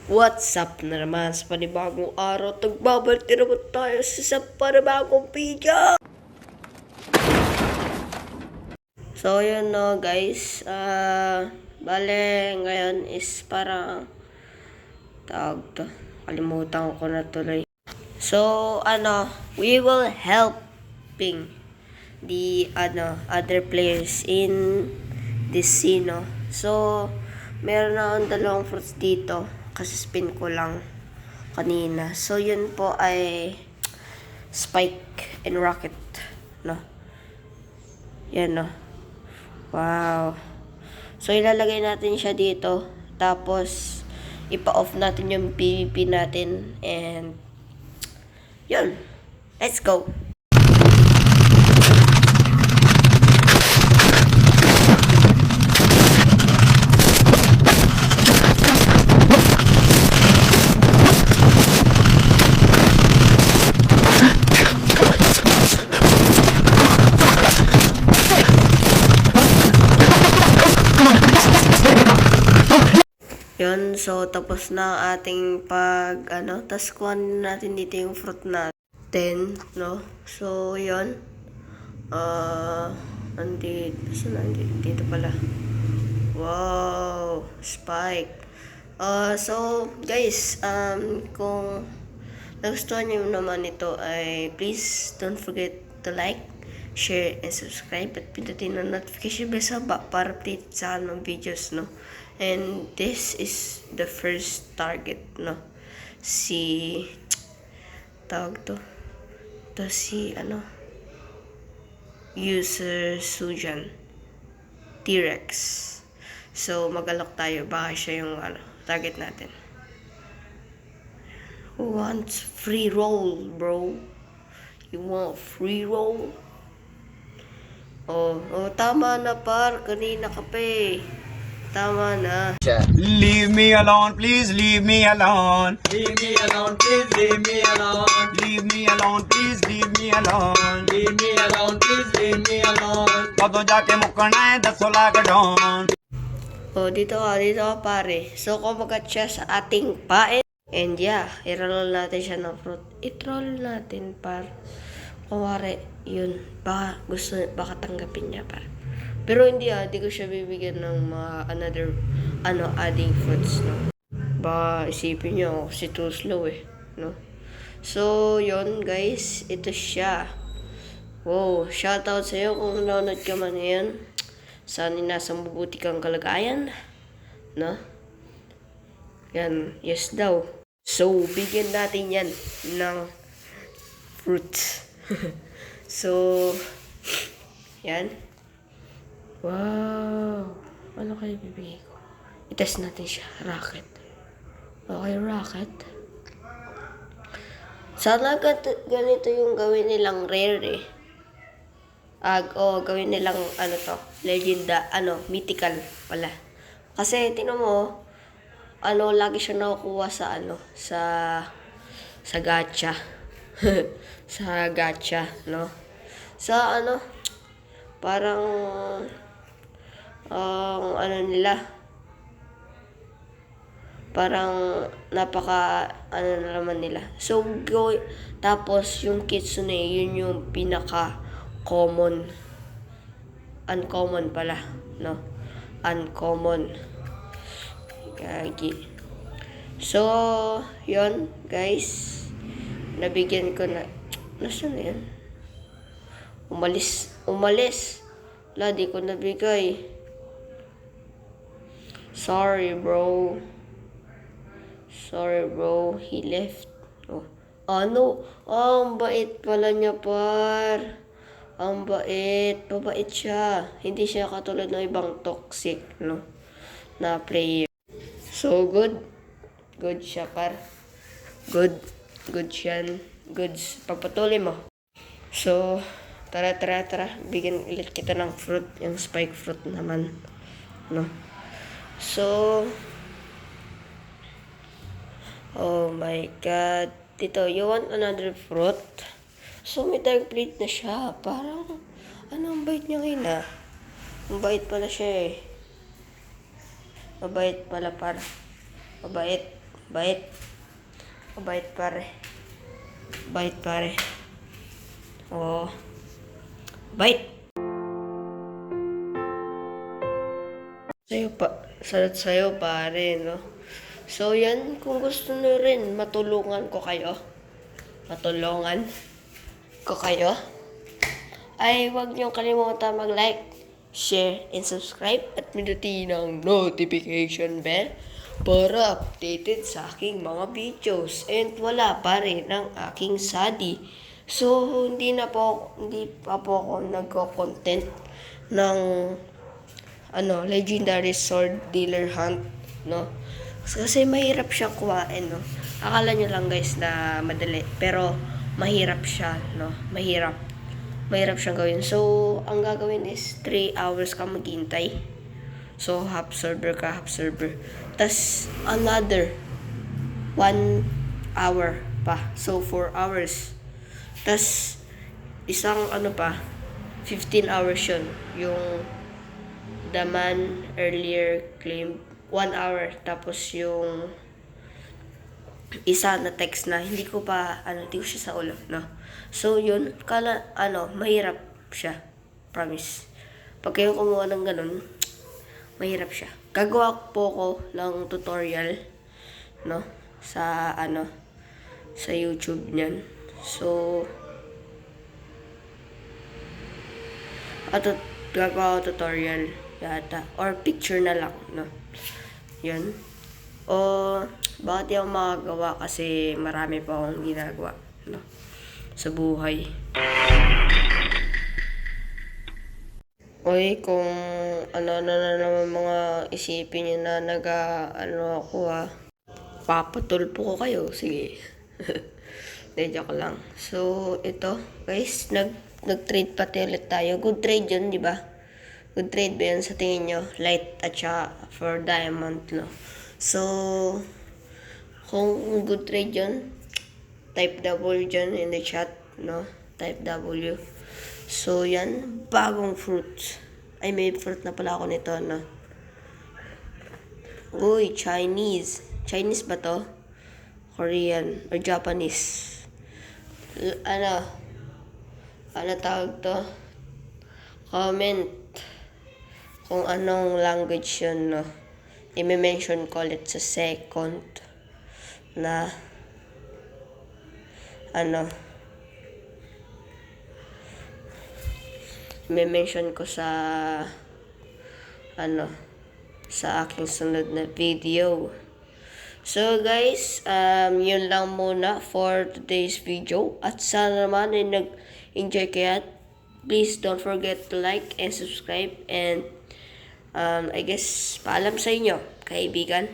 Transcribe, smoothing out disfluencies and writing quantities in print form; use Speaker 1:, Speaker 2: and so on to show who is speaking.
Speaker 1: What's up na naman sa panibagong araw? Tagbabalik na naman tayo sa panibagong video! So, yun no guys. Bale, ngayon is parang tawag to. Kalimutan ko na tuloy. So, we will helping the other players in this scene, no? So, meron na akong dalawang fruits dito. Kasi spin ko lang kanina. So, yun po ay Spike and Rocket, no? Yan, no? Wow. So, ilalagay natin siya dito. Tapos, ipa-off natin yung PvP natin. And, yun. Let's go! Yun, so tapos na ang ating tas kuhan natin dito yung fruit natin, no? So, yun. Dito pala. Wow, Spike. So, guys, kung nagustuhan nyo naman ito ay please don't forget to like, share, and subscribe at pindutin ang notification bell sa para update sa anong videos, no? And this is the first target, no? User Sujan T-Rex. So, mag-alok tayo. Baka siya yung target natin. Who wants free roll, bro? You want free roll? Oh, tama na par. Kanina ka pa eh. Tama na.
Speaker 2: Leave me alone, please leave me alone.
Speaker 3: Leave me alone, please leave me alone.
Speaker 2: Leave me alone, please leave me alone.
Speaker 3: Leave me alone, please leave me alone.
Speaker 2: कदों जाके मुक्कना है 10 लाख डॉन.
Speaker 1: Oh, dito ka pare. So, kumagat siya sa ating pain. And yeah, i-roll natin siya ng fruit. I-roll natin par. Kumari, yun. Baka tanggapin niya par. Pero hindi ko siya bibigyan ng mga adding fruits, no? Baka isipin niyo kasi too slow eh, no? So, yun guys, ito siya. Wow, shoutout sa'yo kung nanonood ka man ngayon. Sana nasa mabuti kang kalagayan, no? Yan, yes daw. So, bigyan natin yan ng fruits. So, yan. Wow! Ano kayo bibigay ko? I-test natin siya. Rocket. Okay, Rocket. Sana ganito yung gawin nilang rare eh. Gawin nilang legenda, mythical pala. Kasi, tinan mo, lagi siya nakukuha sa gacha. Sa gacha, no? Parang, parang naman nila. So, tapos yung kitsune, yun yung uncommon pala, no? Uncommon. Gagi. So, yun, guys. Nabigyan ko na. Nasaan na yan? Umalis. Wala, di ko nabigay. Sorry, bro. He left. Oh. Ang bait pala niya, par. Ang bait. Mabait siya. Hindi siya katulad ng ibang toxic, no? Na player. So, good. Good siya, par. Good siya. Goods. Pagpatuloy mo. So, tara. Bigyan ulit kita ng fruit. Yung spike fruit naman. No? So, oh my God. Tito, you want another fruit? So, may dark plate na siya. Parang, ang bait niya ngayon Ang bait pala siya eh. Mabait pala par. Mabait. Bait. Bait pare. Bait pare. Oo. Bait. Salut sa'yo pare, no? So yan, kung gusto nyo rin, matulungan ko kayo. Matulungan ko kayo. Ay, huwag niyong kalimutan mag-like, share, and subscribe at pindutin ang notification bell para updated sa aking mga videos. And wala pa rin ang aking sadi. So, hindi pa po ako nagko-content ng legendary sword dealer hunt, no? Kasi mahirap siya kuhain, no? Akala nyo lang guys na madali, pero mahirap siya, no? Mahirap siyang gawin. So, ang gagawin is 3 hours ka maghintay. So, half server. Tas, another 1 hour pa. So, 4 hours. Tas, isang 15 hours yun. Yung the man earlier claimed 1 hour. Tapos, yung isa na text na hindi ko siya sa ulo, no? So, yun, mahirap siya. Promise. Pag kayo kumuha ng ganun, mahirap siya. Gagawa po ko ng tutorial, no? Sa YouTube niyan. So, gagawa ko tutorial yata. Or picture na lang, no? Yun. O, bakit yung makagawa? Kasi marami pa akong ginagawa, no? Sa buhay. Oy, kung ano na naman mga isipin nyo na ako papatulpo ko kayo. Sige. De, joke lang. So, ito, guys, nag-trade pati ulit tayo. Good trade yun, di ba? Good trade ba yun sa tingin nyo? Light at saka for diamond, no? So, kung good trade yun, type W dyan in the chat, no? Type W. So, yan. Bagong fruit. Ay, may fruit na pala ako nito, no? Uy, Chinese. Chinese ba to? Korean or Japanese? Ano tawag to? Comment kung anong language yun, no? I-mention ko ulit sa second na i-mention ko sa sa aking sunod na video. So guys, yun lang muna for today's video. At sana naman ay nag-enjoy kayo. Please don't forget to like and subscribe. And I guess paalam sa inyo, kaibigan.